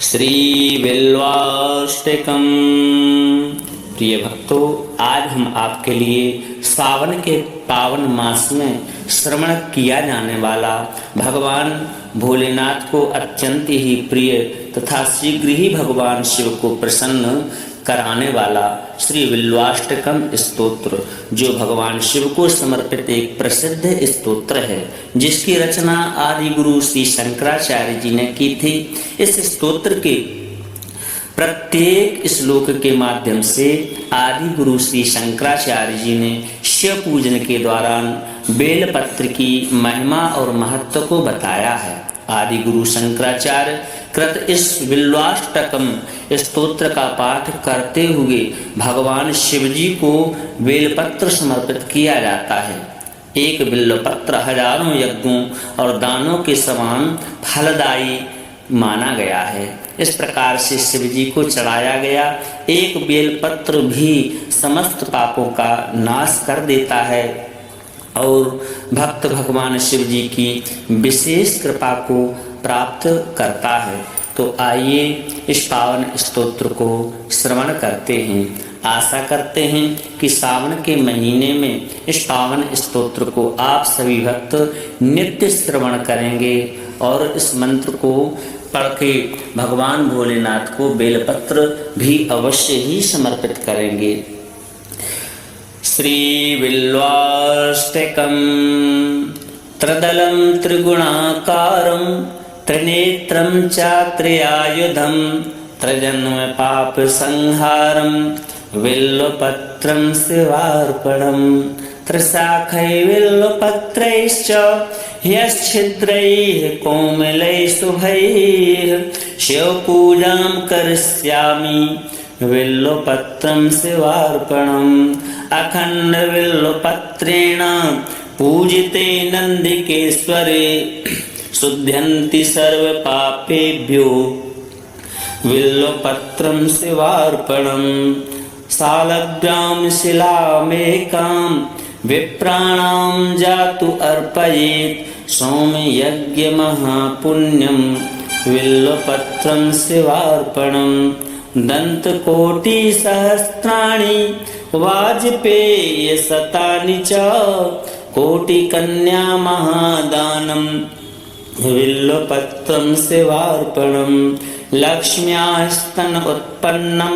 श्री बिल्वाष्टकम। प्रिय भक्तों, आज हम आपके लिए सावन के पावन मास में श्रवण किया जाने वाला भगवान भोलेनाथ को अत्यंत ही प्रिय तथा शीघ्र ही भगवान शिव को प्रसन्न कराने वाला श्री बिल्वाष्टकम स्तोत्र, जो भगवान शिव को समर्पित एक प्रसिद्ध स्तोत्र है, जिसकी रचना आदि गुरु श्री शंकराचार्य जी ने की थी। इस स्तोत्र के प्रत्येक श्लोक के माध्यम से आदि गुरु श्री शंकराचार्य जी ने शिव पूजन के दौरान बेलपत्र की महिमा और महत्व को बताया है। आदि गुरु शंकराचार्य कृत इस बिल्वाष्टकम स्तोत्र का पाठ करते हुए भगवान शिव जी को बेलपत्र समर्पित किया जाता है। एक बिल्वपत्र हजारों यज्ञों और दानों के समान फलदायी माना गया है। इस प्रकार से शिव जी को चढ़ाया गया एक बेलपत्र भी समस्त पापों का नाश कर देता है और भक्त भगवान शिव जी की विशेष कृपा को प्राप्त करता है। तो आइए इस पावन स्तोत्र को श्रवण करते हैं। आशा करते हैं कि सावन के महीने में इस पावन स्तोत्र को आप सभी भक्त नित्य श्रवण करेंगे और इस मंत्र को पढ़ के भगवान भोलेनाथ को बेलपत्र भी अवश्य ही समर्पित करेंगे। श्री बिल्वाष्टकम। त्रिदलं त्रिगुणाकारं त्रिनेत्रं चात्रियायुधं त्रिजन्म पाप संहारं बिल्वपत्रं शिवार्पणं। त्रिशाखै बिल्वपत्रैश्च ह्यश्छिद्रैः कोमलैः शुभैः शिवपूजां करिष्यामि बिल्वपत्रं शिवार्पणम्। अखंड बिल्वपत्रेण पूजिते नंदिकेश्वरे शुद्ध्यन्ति सर्वपापेभ्यो बिल्वपत्रं शिवार्पणम्। शालग्राम शिलामेकां विप्राणां जातु अर्पयेत् सौम्ययज्ञ महापुण्यं बिल्वपत्रं शिवार्पणम्। दंतकोटि सहस्राणि वाजपेय शतानि च कोटिकन्या महादानं बिल्वपत्रं शिवार्पणम्। लक्ष्म्याः स्तन उत्पन्नं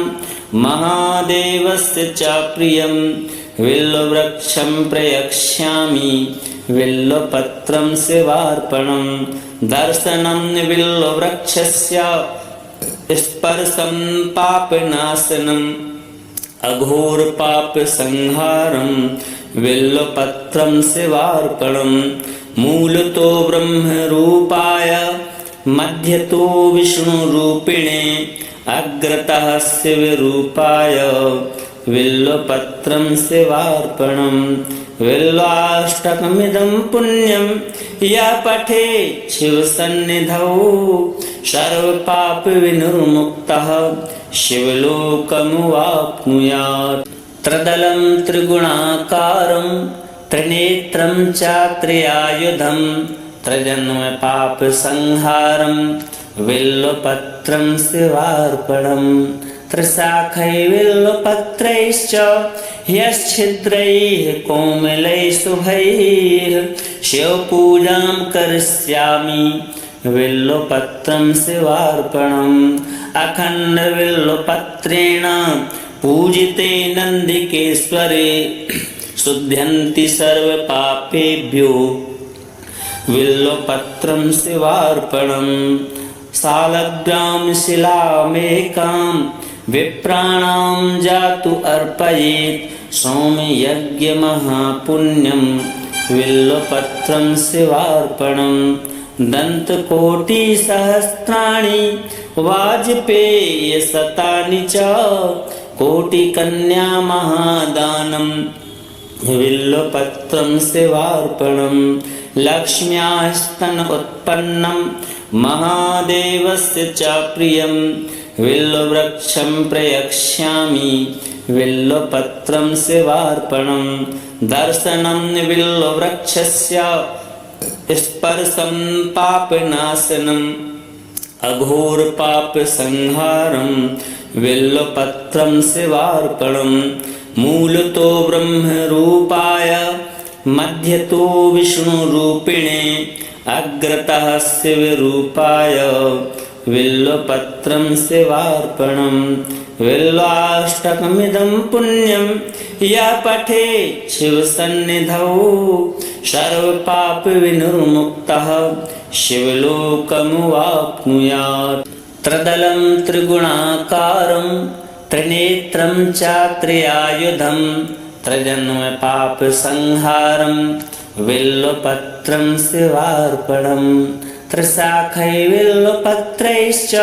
महादेवस्य च प्रियं बिल्ववृक्षं प्रयक्ष्यामि बिल्वपत्रं शिवार्पणम्। दर्शनं बिल्ववृक्षस्य स्पर्शं पापनाशनम् अघोर पाप संहारं बिल्वपत्रं शिवार्पणम्। मूलतो ब्रह्म रूपाय मध्यतो विष्णु रूपिणे अग्रतः शिव रूपाय बिल्वपत्रं शिवार्पणम्। बिल्वाष्टकमिदं पुण्यं यः पठेत् शिवसन्निधौ सर्वपाप विनिर्मुक्तः शिवलोकमवाप्नुयात्। त्रिदलं त्रिगुणाकारं त्रिनेत्रं चात्रियायुधं त्रिजन्म पाप संहारं बिल्वपत्रं शिवार्पणम्। त्रिशाखै बिल्वपत्रैश्च ह्यश्छिद्रैः कोमलैः शुभैः शिवपूजां करिष्यामि बिल्वपत्रं शिवार्पणम्। अखंड बिल्वपत्रेण पूजिते नंदिकेश्वरे शुद्ध्यन्ति सर्वपापेभ्यो बिल्वपत्रं शिवार्पणम्। शालग्राम शिलामेकां विप्राणां जातु अर्पयेत् सौम्ययज्ञ महापुण्यं बिल्वपत्रं शिवार्पणम्। दंतकोटि सहस्राणि वाजपेय शतानि च कोटिकन्या महादानं बिल्वपत्रं शिवार्पणम्। लक्ष्म्याः स्तन उत्पन्नं महादेवस्य च प्रियं बिल्ववृक्षं प्रयक्ष्यामि बिल्वपत्रं शिवार्पणम्। दर्शनं बिल्ववृक्षस्य स्पर्शं पापनाशनम् अघोर पाप संहारम बिल्वपत्रं शिवार्पणम। मूलतो ब्रह्म रूपाय मध्यतो विष्णु रूपिणे अग्रतः शिव रूपाय बिल्वपत्रं शिवार्पणम। बिल्वाष्टकमिदं पुण्यं या पठे शिव सन्निधौ सर्वपाप विनिर्मुक्तः शिवलोकमुवाप्नुयात्। त्रिदलं त्रिगुणाकारं त्रिनेत्रं चात्रियायुधं त्रिजन्म पाप संहारं बिल्वपत्रं शिवार्पणम्। त्रिशाखै बिल्वपत्रैश्च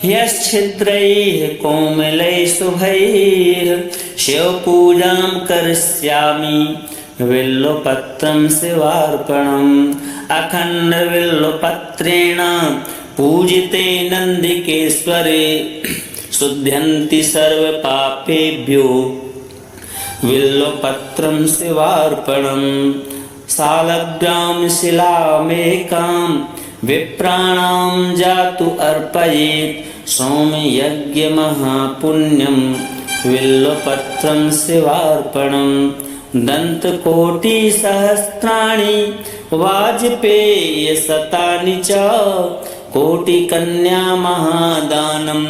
यश्छिद्रैः कोमलैः शुभैः शिवपूजां करिष्यामि बिल्वपत्रं शिवार्पणम्। अखण्डबिल्वपत्रेण पूजिते नन्दिकेश्वरे शुध्यन्ति सर्वपापेभ्यो बिल्वपत्रं शिवार्पणम्। शालग्रां शिलामेकां विप्राणां जातु अर्पयेत् सौम्ययज्ञमहापुण्यं बिल्वपत्रं शिवार्पणम्। दन्तकोटिसहस्राणि वाजपेयशतानि च कोटिकन्या महादानं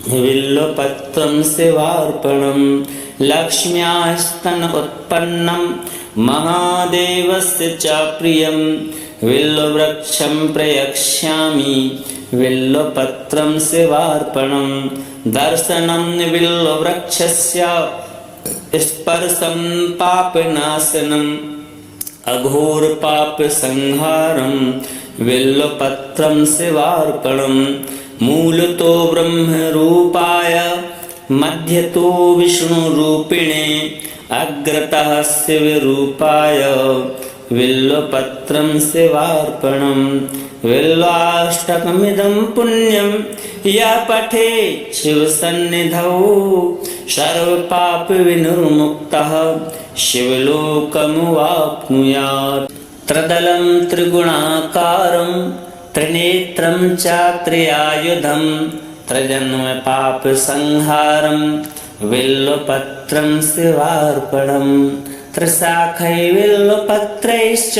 बिल्वपत्रं शिवार्पणम्। लक्ष्म्याः स्तन उत्पन्नं महादेवस्य च प्रियं बिल्ववृक्षं प्रयक्ष्यामि बिल्वपत्रं शिवार्पणम्। दर्शनं बिल्ववृक्षस्य स्पर्शं पापनाशनम् अघोर पाप संहारं बिल्वपत्रं शिवार्पणम्। मूलतो ब्रह्म रूपाय मध्यतो विष्णु रूपिणे अग्रतः शिव रूपाय बिल्वपत्रं शिवार्पणम्। बिल्वाष्टकमिदं पुण्यं या पठे शिव सन्निधौ सर्वपाप विनिर्मुक्तः शिवलोकमुवाप्नुयात्। त्रिदलं त्रिगुणाकारं त्रिनेत्रं चात्रियायुधं त्रिजन्म पाप संहारं बिल्वपत्रं शिवार्पणम्। त्रिशाखै बिल्वपत्रैश्च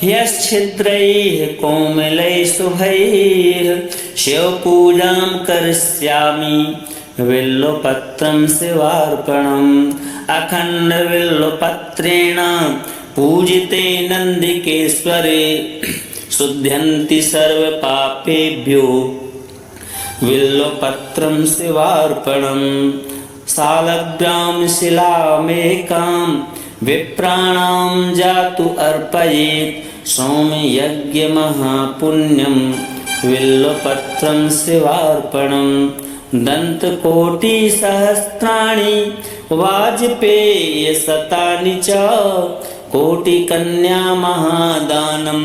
यश्छिद्रैः कोमलैः शुभैः शिवपूजां करिष्यामि बिल्वपत्रं शिवार्पणम्। अखण्डबिल्वपत्रेण पूजिते नन्दिकेश्वरे शुध्यन्ति सर्वपापेभ्यो बिल्वपत्रं शिवार्पणम्। शालग्रां शिलामेकां विप्राणां जातु अर्पयेत् सौम्ययज्ञमहापुण्यं बिल्वपत्रं शिवार्पणम्। दन्तकोटिसहस्राणि वाजपेयशतानि च कोटिकन्या महादानं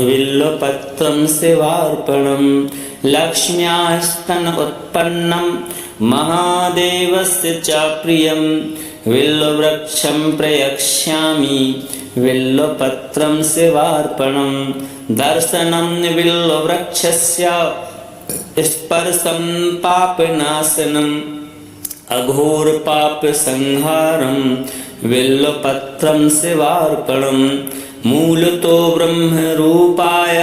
बिल्वपत्रं शिवार्पणम्। लक्ष्म्याः स्तन उत्पन्नं महादेवस्य च प्रियं बिल्ववृक्षं प्रयक्ष्यामि बिल्वपत्रं शिवार्पणम्। दर्शनं बिल्ववृक्षस्य स्पर्शं पापनाशनम् अघोर पाप संहारं बिल्वपत्रं शिवार्पणम्। मूलतो ब्रह्म रूपाय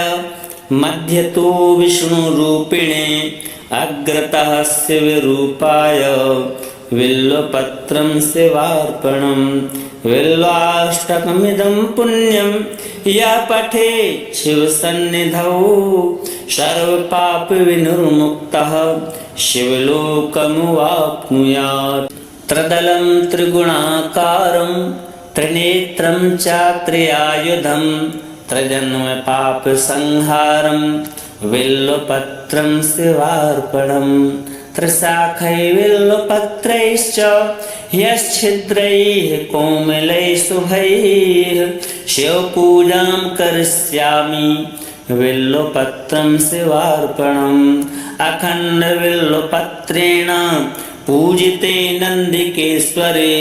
मध्यतो विष्णु रूपिणे अग्रतः शिव रूपाय बिल्वपत्रं शिवार्पणम्। बिल्वाष्टकमिदं पुण्यं या पठे शिव सन्निधौ सर्वपाप विनिर्मुक्तः शिवलोकमुवाप्नुयात्। त्रिदलं त्रिगुणाकारं त्रिनेत्रं चात्रियायुधं त्रिजन्म पाप संहारं बिल्वपत्रं शिवार्पणम्। त्रिशाखै बिल्वपत्रैश्च यश्छिद्रैः कोमलैः शुभैः शिवपूजां करिष्यामि बिल्वपत्रं शिवार्पणम्। अखण्डबिल्वपत्रेण पूजिते नन्दिकेश्वरे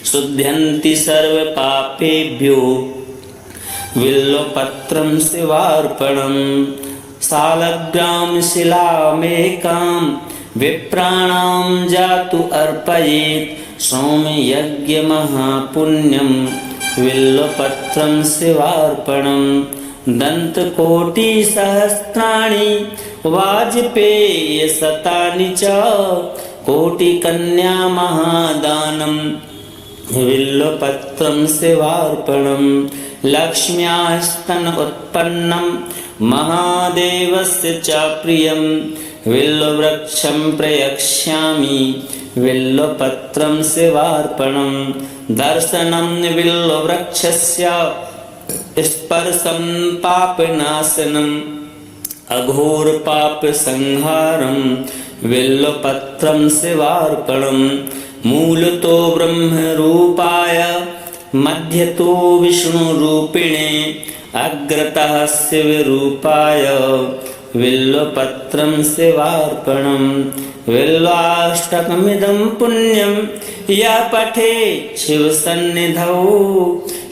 शुध्यन्ति सर्वपापेभ्यो बिल्वपत्रं शिवार्पणम्। सालग्राम शिलामेकां विप्राणां जातु अर्पयेत् सौम्ययज्ञ महापुण्यं बिल्वपत्रं शिवार्पणम् दन्तकोटिसहस्राणि वाजपेयशतानि च कोटिकन्या महादानं बिल्वपत्रं शिवार्पणम् लक्ष्म्यास्तन उत्पन्नं महादेवस्य च प्रियं बिल्ववृक्षं प्रयक्ष्यामि बिल्वपत्रं शिवार्पणं दर्शनं बिल्ववृक्षस्य स्पर्शं पापनाशनम् अघोरपापसंहारं बिल्वपत्रं शिवार्पणम् मूलतो ब्रह्मरूपाय मध्यतो विष्णुरूपिणे अग्रतः शिवरूपाय बिल्वपत्रं शिवार्पणम् बिल्वाष्टकमिदं पुण्यं यः पठे शिवसन्निधौ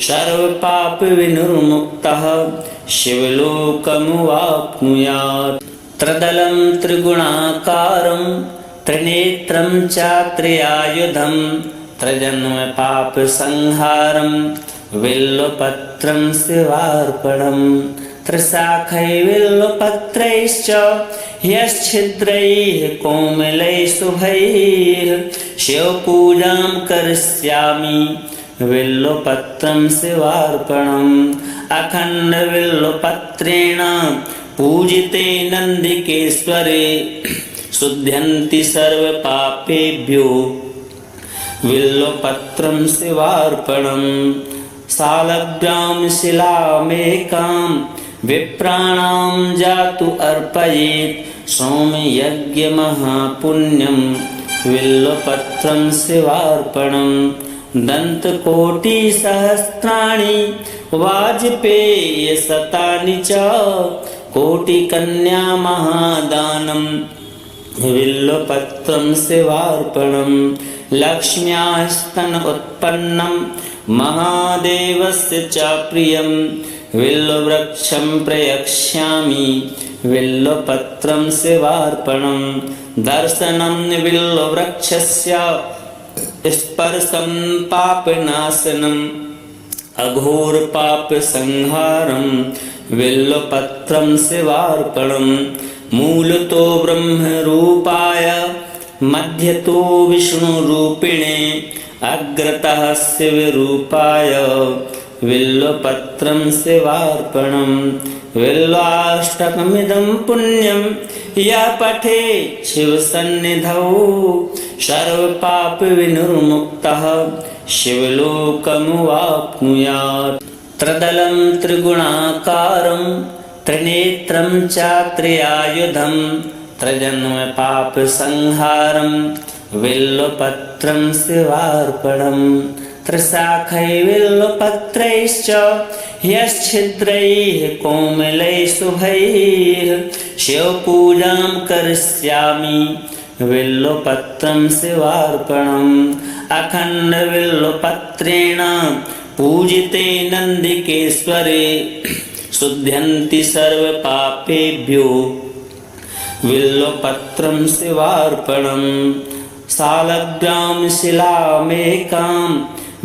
सर्वपापविनिर्मुक्तः शिवलोकमवाप्नुयात्। त्रिदलं त्रिगुणाकारं त्रिनेत्रं च त्रियायुधं त्रिजन्मपापसंहारं बिल्वपत्रं शिवार्पणम् त्रिशाखैः बिल्वपत्रैश्च ह्यश्छिद्रैः कोमलैः शुभैः शिवपूजां करिष्यामि बिल्वपत्रं शिवार्पणम् अखण्डबिल्वपत्रेण पूजिते नन्दिकेश्वरे शुध्यन्ति सर्वपापेभ्यो बिल्वपत्रं शिवार्पणम् सालग्राम शिलामेकां विप्राणां जातु अर्पयेत् सौम्ययज्ञ महापुण्यं बिल्वपत्रं शिवार्पणम् दन्तकोटिसहस्राणि वाजपेयशतानि च कोटिकन्या महादानं बिल्वपत्रं शिवार्पणम् लक्ष्म्यास्तन उत्पन्नं महादेवस्य च प्रियं बिल्ववृक्षं प्रयक्ष्यामि बिल्वपत्रं शिवार्पणम् दर्शनं बिल्ववृक्षस्य स्पर्शं पापनाशनम् अघोरपापसंहारं बिल्वपत्रं शिवार्पणम् मूलतो ब्रह्मरूपाय मध्यतो विष्णुरूपिणे अग्रतः शिवरूपाय बिल्वपत्रं शिवार्पणम् बिल्वाष्टकमिदं पुण्यं यः पठे शिवसन्निधौ सर्वपापविनिर्मुक्तः शिवलोकमवाप्नुयात्। त्रिदलं त्रिगुणाकारं त्रिनेत्रं च त्रियायुधं त्रिजन्मपापसंहारं बिल्वपत्रं शिवार्पणम् त्रिशाखैः बिल्वपत्रैश्च ह्यश्छिद्रैः कोमलैः शुभैः शिवपूजां करिष्यामि बिल्वपत्रं शिवार्पणम् अखण्डबिल्वपत्रेण पूजिते नन्दिकेश्वरे शुध्यन्ति सर्वपापेभ्यो बिल्वपत्रं शिवार्पणम् सालग्राम शिलामेकां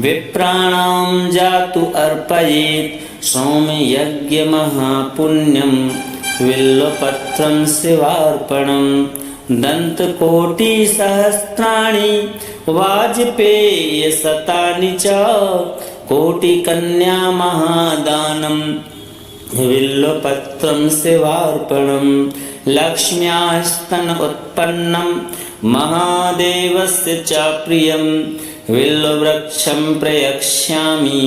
विप्राणां जातु अर्पयेत् सौम्ययज्ञ महापुण्यं बिल्वपत्रं शिवार्पणम् दन्तकोटिसहस्राणि वाजपेयशतानि च कोटिकन्या महादानं बिल्वपत्रं शिवार्पणम् लक्ष्म्यास्तन उत्पन्नं महादेवस्य च प्रियं बिल्ववृक्षं प्रयक्ष्यामि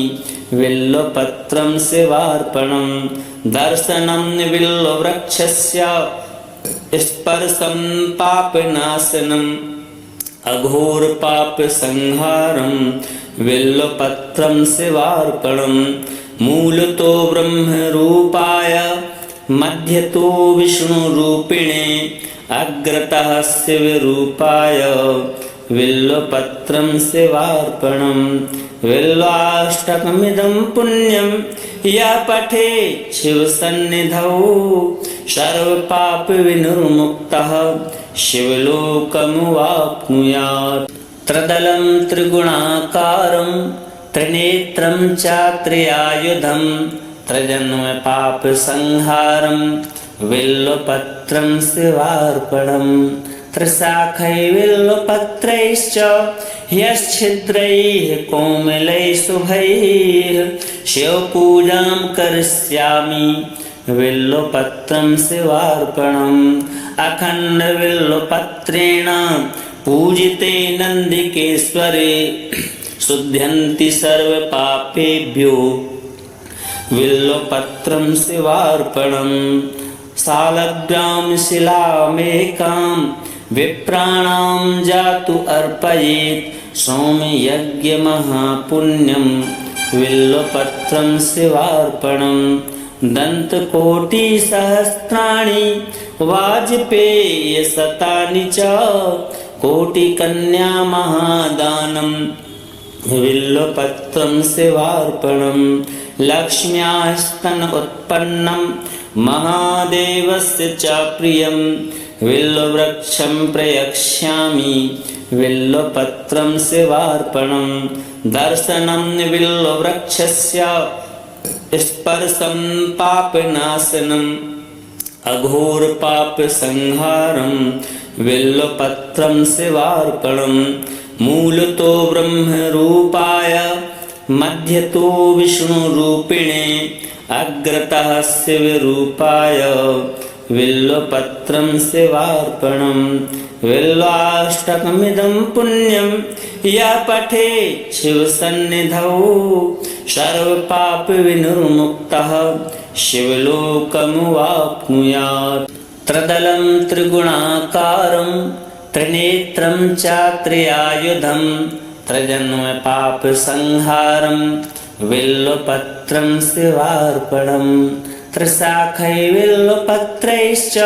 बिल्वपत्रं शिवार्पणम् दर्शनं बिल्ववृक्षस्य स्पर्शं पापनाशनम् अघोरपापसंहारं बिल्वपत्रं शिवार्पणम् मूलतो ब्रह्मरूपाय मध्यतो विष्णुरूपिणे अग्रतः शिवरूपाय बिल्वपत्रं शिवार्पणम् बिल्वाष्टकमिदं पुण्यं यः पठेत् शिवसन्निधौ सर्वपापविनिर्मुक्तः शिवलोकमवाप्नुयात्। त्रिदलं त्रिगुणाकारं त्रिनेत्रं च त्रियायुधं त्रिजन्मपापसंहारं बिल्वपत्रं शिवार्पणम्। त्रिशाखैर्बिल्वपत्रैश्च ह्यश्छिद्रैः कोमलैः शुभैः शिवपूजां करिष्यामि बिल्वपत्रं शिवार्पणम्। अखण्डबिल्वपत्रेण पूजिते नन्दिकेश्वरे शुध्यन्ति सर्वपापेभ्यो बिल्वपत्रं शिवार्पणम्। शालग्रां शिलामेकां विप्राणां जातु अर्पयेत् सौम्ययज्ञमहापुण्यं बिल्वपत्रं शिवार्पणम्। दन्तकोटिसहस्राणि वाजपेयशतानि च कोटिकन्यामहादानं बिल्वपत्रं शिवार्पणम्। लक्ष्म्याः स्तन उत्पन्नं महादेवस्य च प्रियं बिल्ववृक्षं प्रयक्ष्यामि बिल्वपत्रं शिवार्पणम्। दर्शनं बिल्ववृक्षस्य स्पर्शं पापनाशनम् अघोरपापसंहारं बिल्वपत्रं शिवार्पणम्। मूलतो ब्रह्मरूपाय मध्यतो विष्णुरूपिणे अग्रतः शिवरूपाय बिल्वपत्रं शिवार्पणम्। बिल्वाष्टकमिदं पुण्यं यः पठेत् शिवसन्निधौ सर्वपापविनिर्मुक्तः शिवलोकमवाप्नुयात्। त्रिदलं त्रिगुणाकारं त्रिनेत्रं च त्रियायुधं त्रिजन्मपापसंहारं बिल्वपत्रं शिवार्पणम्। त्रिशाखैर्बिल्वपत्रैश्च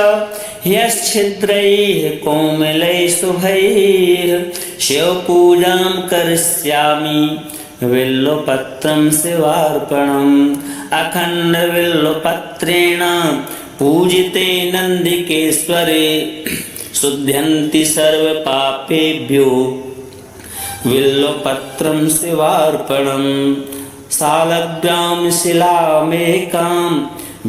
ह्यश्छिद्रैः कोमलैः शुभैः शिवपूजां करिष्यामि बिल्वपत्रं शिवार्पणम्। अखण्डबिल्वपत्रेण पूजिते नन्दिकेश्वरे शुध्यन्ति सर्वपापेभ्यो बिल्वपत्रं शिवार्पणम्। शालग्रां शिलामेकां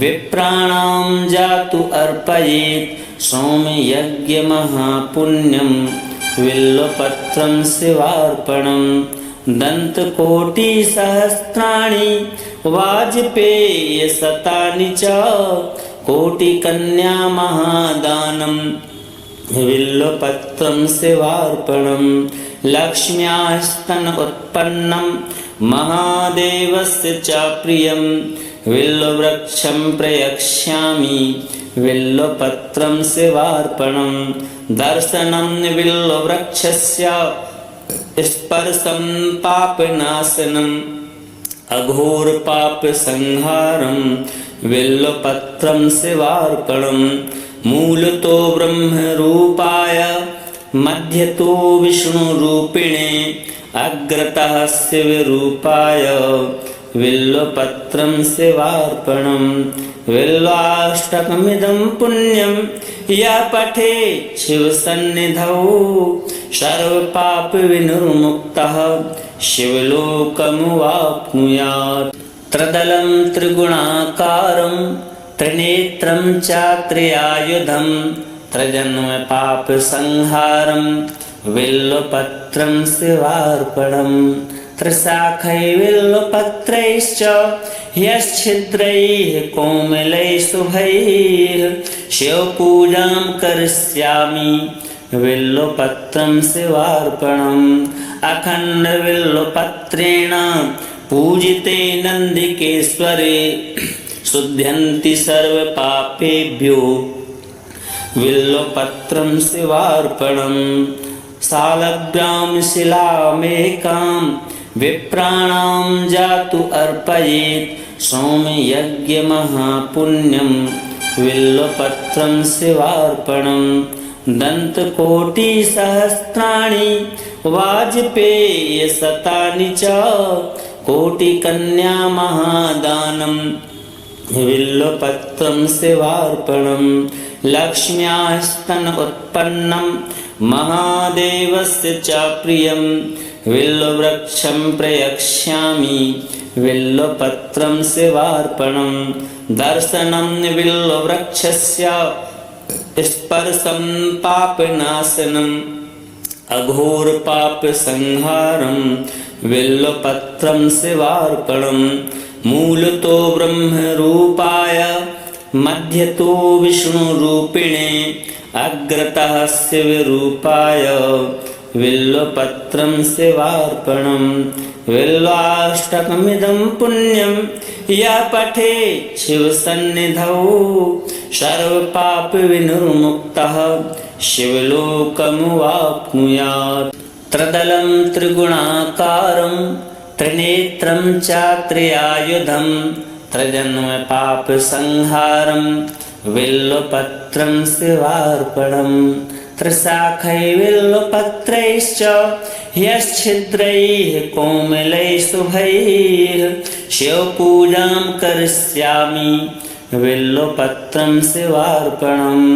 विप्राणां जातु अर्पयेत् सौम्ययज्ञमहापुण्यं बिल्वपत्रं शिवार्पणम्। दन्तकोटिसहस्राणि वाजपेयशतानि च कोटिकन्यामहादानं बिल्वपत्रं शिवार्पणम्। लक्ष्म्याः स्तन उत्पन्नं महादेवस्य च प्रियं बिल्ववृक्षं प्रयक्ष्यामि बिल्वपत्रं शिवार्पणम्। दर्शनं बिल्ववृक्षस्य स्पर्शं पापनाशनम् अघोरपापसंहारं बिल्वपत्रं शिवार्पणम्। मूलतो ब्रह्मरूपाय मध्यतो विष्णुरूपिणे अग्रतः शिवरूपाय बिल्वपत्रं शिवार्पणम्। बिल्वाष्टकमिदं पुण्यं यः पठेत् शिवसन्निधौ सर्वपापविनिर्मुक्तः शिवलोकमवाप्नुयात्। त्रिदलं त्रिगुणाकारं त्रिनेत्रं च त्रियायुधं त्रिजन्मपापसंहारं बिल्वपत्रं शिवार्पणम्। त्रिशाखैर्बिल्वपत्रैश्च ह्यश्छिद्रैः कोमलैः शुभैः शिवपूजां करिष्यामि बिल्वपत्रं शिवार्पणम्। अखण्डबिल्वपत्रेण पूजिते नन्दिकेश्वरे शुध्यन्ति सर्वपापेभ्यो बिल्वपत्रं शिवार्पणम्। शालग्रां शिलामेकां विप्राणां जातु अर्पयेत् सौम्ययज्ञमहापुण्यं बिल्वपत्रं शिवार्पणम्। दन्तकोटिसहस्राणि वाजपेय शतानि च कोटिकन्या महादानं बिल्वपत्रं सेवार्पणं लक्ष्म्यास्तन उत्पन्नं महादेवस्य च प्रियं बिल्ववृक्षं प्रयक्ष्यामि बिल्वपत्रं सेवार्पणं दर्शनं बिल्ववृक्षस्य स्पर्शं पापनाशनम् अघोरपापसंहारं बिल्वपत्रं सेवार्पणं मूलतो ब्रह्मरूपाय मध्यतो विष्णुरूपिणे अग्रतः शिवरूपाय बिल्वपत्रं सेवार्पणं बिल्वाष्टकमिदं पुण्यं यः पठेत् शिवसन्निधौ सर्वपापविनिर्मुक्तः शिवलोकमुवाप्नुयात्। त्रिदलं त्रिगुणाकारं त्रिनेत्रं च त्रियायुधं त्रिजन्मपापसंहारं बिल्वपत्रं शिवार्पणं त्रिशाखैः बिल्वपत्रैश्च ह्यश्छिद्रैः कोमलैः शुभैः शिवपूजां करिष्यामि बिल्वपत्रं शिवार्पणम्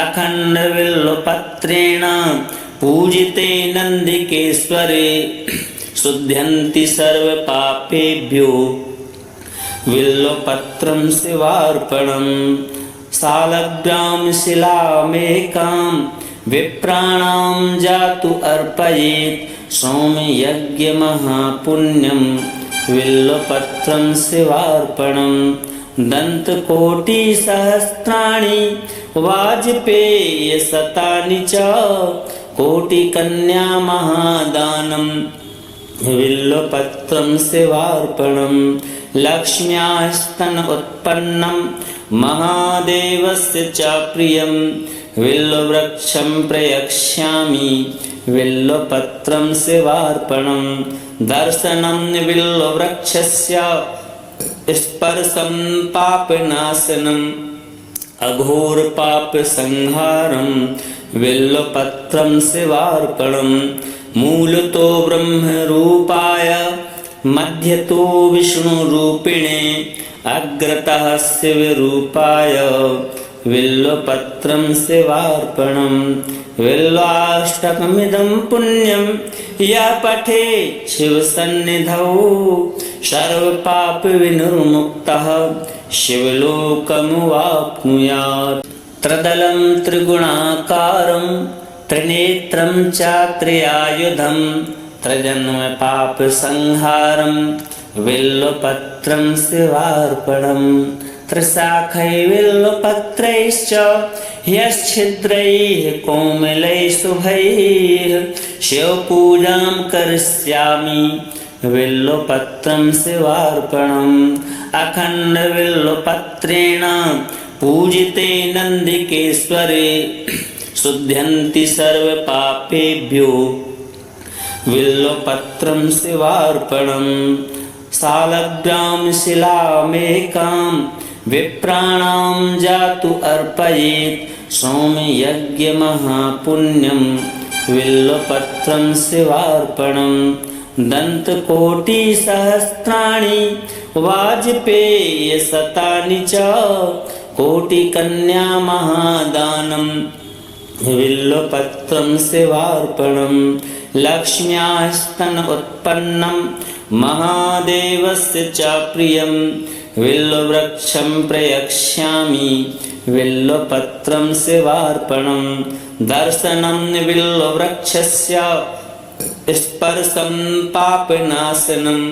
अखण्डबिल्वपत्रेण पूजिते नन्दिकेश्वरे शुध्यन्ति सर्वपापेभ्यो बिल्वपत्रं शिवार्पणं शालग्रां शिलामेकां विप्राणां जातु अर्पयेत् सौम्ययज्ञमहापुण्यं बिल्वपत्रं शिवार्पणं दन्तकोटिसहस्राणि वाजपेय शतानि च कोटिकन्या महादानं बिल्वपत्रं शिवार्पणं लक्ष्म्यास्तन उत्पन्नं महादेवस्य च प्रियं बिल्ववृक्षं प्रयक्ष्यामि बिल्वपत्रं शिवार्पणं दर्शनं बिल्ववृक्षस्य स्पर्शं पापनाशनम् अघोरपापसंहारं बिल्वपत्रं शिवार्पणं मूलतो ब्रह्मरूपाय मध्यतो विष्णुरूपिणे अग्रतः शिवरूपाय बिल्वपत्रं शिवार्पणं बिल्वाष्टकमिदं पुण्यं यः पठेत् शिवसन्निधौ सर्वपापविनिर्मुक्तः शिवलोकमुवाप्नुयात्। त्रिदलं त्रिगुणाकारं त्रिनेत्रं च त्रियायुधं त्रिजन्मपापसंहारं बिल्वपत्रं शिवार्पणं त्रिशाखैः बिल्वपत्रैश्च ह्यश्छिद्रैः कोमलैः शुभैः शिवपूजां करिष्यामि बिल्वपत्रं शिवार्पणम् अखण्डबिल्वपत्रेण पूजिते नन्दिकेश्वरे शुध्यन्ति सर्वपापेभ्यो बिल्वपत्रं शिवार्पणं शालग्रां शिलामेकां विप्राणां जातु अर्पयेत् सौम्ययज्ञमहापुण्यं बिल्वपत्रं शिवार्पणं दन्तकोटिसहस्राणि वाजपेय शतानि च कोटिकन्या महादानं बिल्वपत्रं शिवार्पणं लक्ष्म्यास्तन उत्पन्नं महादेवस्य च प्रियं बिल्ववृक्षं प्रयक्ष्यामि बिल्वपत्रं शिवार्पणं दर्शनं बिल्ववृक्षस्य स्पर्शं पापनाशनम्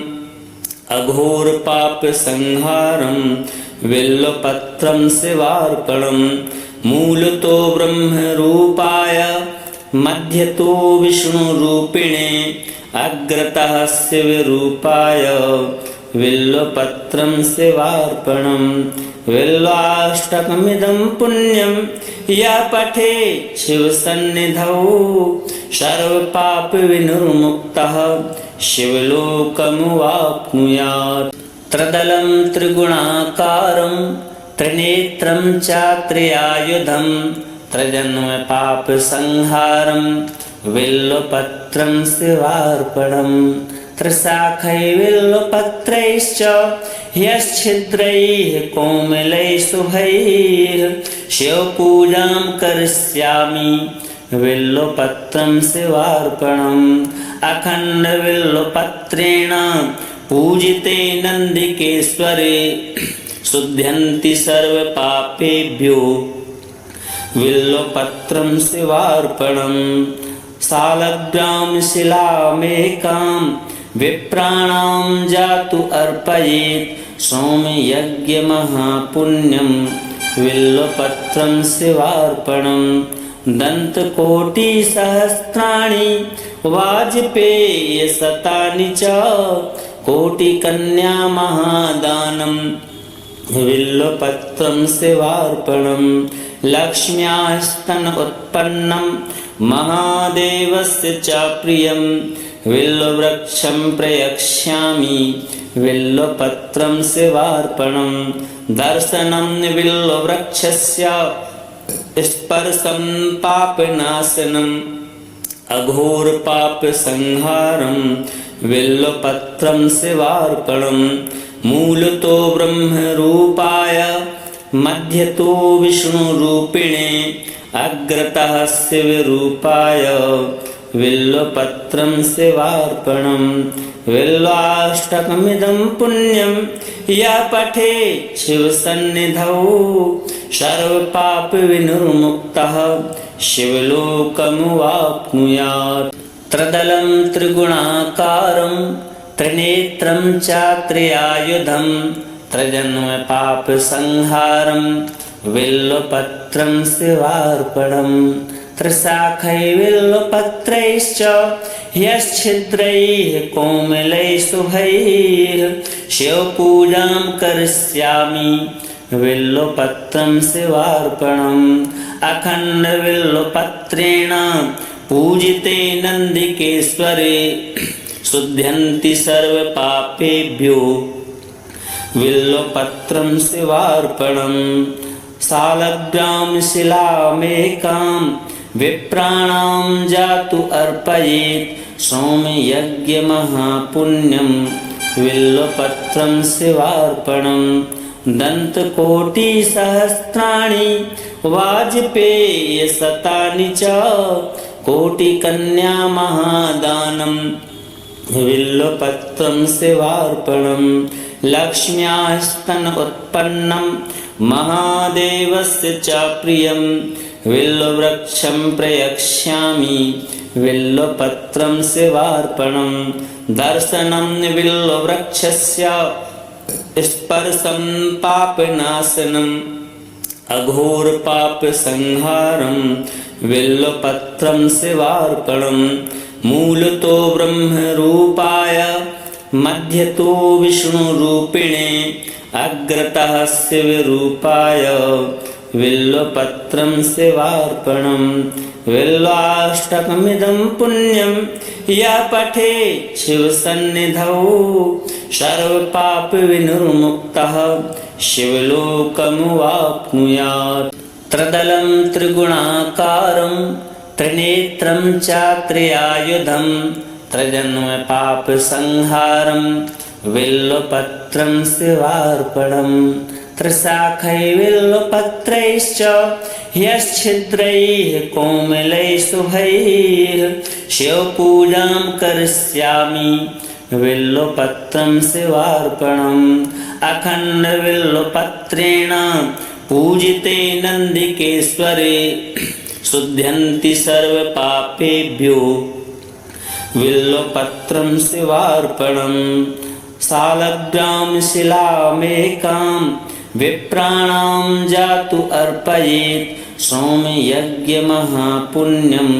अघोरपापसंहारं बिल्वपत्रं शिवार्पणं मूलतो ब्रह्मरूपाय मध्यतो विष्णुरूपिणे अग्रतः शिवरूपाय बिल्वपत्रं शिवार्पणं बिल्वाष्टकमिदं पुण्यं यः पठेत् शिवसन्निधौ सर्वपापविनिर्मुक्तः शिवलोकमुवाप्नुयात्। त्रिदलं त्रिगुणाकारं त्रिनेत्रं च त्रियायुधं त्रिजन्मपापसंहारं बिल्वपत्रं शिवार्पणम् त्रिशाखैर्बिल्वपत्रैश्च ह्यश्छिद्रैः कोमलैः शुभैः शिवपूजां करिष्यामि बिल्वपत्रं शिवार्पणम् अखण्डबिल्वपत्रेण पूजिते नन्दिकेश्वरे शुध्यन्ति सर्वपापेभ्यो बिल्वपत्रं शिवार्पणम् शालग्रां शिलामेकां विप्राणां जातु अर्पयेत् सोमयज्ञमहापुण्यं बिल्वपत्रं शिवार्पणम् दन्तकोटिसहस्राणि वाजपेयशतानि च कोटिकन्या महादानं बिल्वपत्रं शिवार्पणम् लक्ष्म्यास्तन उत्पन्नं महादेवस्य च प्रियं बिल्ववृक्षं प्रयक्ष्यामि बिल्वपत्रं शिवार्पणम् दर्शनं बिल्ववृक्षस्य स्पर्शं पापनाशनम् अघोरपापसंहारं बिल्वपत्रं शिवार्पणम् मूलतो ब्रह्मरूपाय मध्यतो विष्णुरूपिणे अग्रतः शिवरूपाय बिल्वपत्रं शिवार्पणम् बिल्वाष्टकमिदं पुण्यं यः पठेत् शिवसन्निधौ सर्वपापविनिर्मुक्तः शिवलोकमवाप्नुयात् त्रिदलं त्रिगुणाकारं त्रिनेत्रं च त्रियायुधं त्रिजन्मपापसंहारं बिल्वपत्रं शिवार्पणम् त्रिशाखैर्बिल्वपत्रैश्च ह्यश्छिद्रैः कोमलैः शुभैः शिवपूजां करिष्यामि बिल्वपत्रं शिवार्पणम् अखण्डबिल्वपत्रेण पूजिते नन्दिकेश्वरे शुध्यन्ति सर्वपापेभ्यो बिल्वपत्रं शिवार्पणम् शालग्रां शिलामेकां विप्राणां जातु अर्पयेत् सोमयज्ञमहापुण्यं बिल्वपत्रं शिवार्पणम् दन्तकोटिसहस्राणि वाजपेयशतानि च कोटिकन्या महादानं बिल्वपत्रं शिवार्पणम् लक्ष्म्यास्तन उत्पन्नं महादेवस्य च प्रियं बिल्ववृक्षं प्रयक्ष्यामि बिल्वपत्रं शिवार्पणम् दर्शनं बिल्ववृक्षस्य स्पर्शं पापनाशनम् अघोरपापसंहारं बिल्वपत्रं शिवार्पणम् मूलतो ब्रह्मरूपाय मध्यतो विष्णुरूपिणे अग्रतः शिवरूपाय बिल्वपत्रं शिवार्पणम् बिल्वाष्टकमिदं पुण्यं यः पठेत् शिवसन्निधौ सर्वपापविनिर्मुक्तः शिवलोकमवाप्नुयात् त्रिदलं त्रिगुणाकारं त्रिनेत्रं च त्रियायुधं त्रिजन्मपापसंहारं बिल्वपत्रं शिवार्पणम् त्रिशाखैर्बिल्वपत्रैश्च ह्यश्छिद्रैः कोमलैः शुभैः शिवपूजां करिष्यामि बिल्वपत्रं शिवार्पणम् अखण्डबिल्वपत्रेण पूजिते नन्दिकेश्वरे शुध्यन्ति सर्वपापेभ्यो बिल्वपत्रं शिवार्पणम् शालग्रां शिलामेकां विप्राणां जातु अर्पयेत् सोमयज्ञमहापुण्यं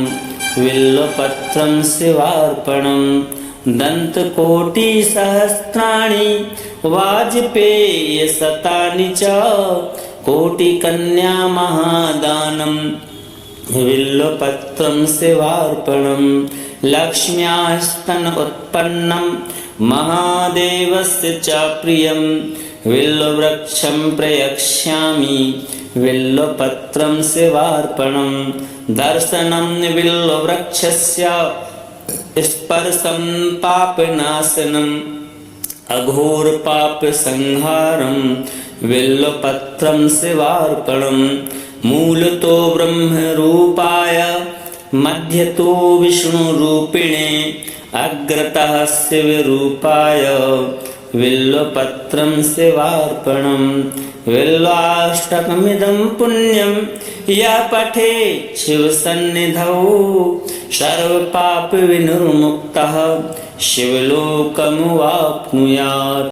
बिल्वपत्रं शिवार्पणम् दन्तकोटिसहस्राणि वाजपेयशतानि च कोटिकन्या महादानं बिल्वपत्रं शिवार्पणम् लक्ष्म्यास्तन उत्पन्नं महादेवस्य च प्रियं बिल्ववृक्षं प्रयक्ष्यामि बिल्वपत्रं शिवार्पणम् दर्शनं बिल्ववृक्षस्य स्पर्शं पापनाशनम् अघोरपापसंहारं बिल्वपत्रं शिवार्पणं मूलतो ब्रह्मरूपाय मध्यतो विष्णुरूपिणे अग्रतः शिवरूपाय बिल्वपत्रं शिवार्पणं बिल्वाष्टकमिदं पुण्यं यः पठेत् शिवसन्निधौ सर्वपापविनिर्मुक्तः शिवलोकमवाप्नुयात्।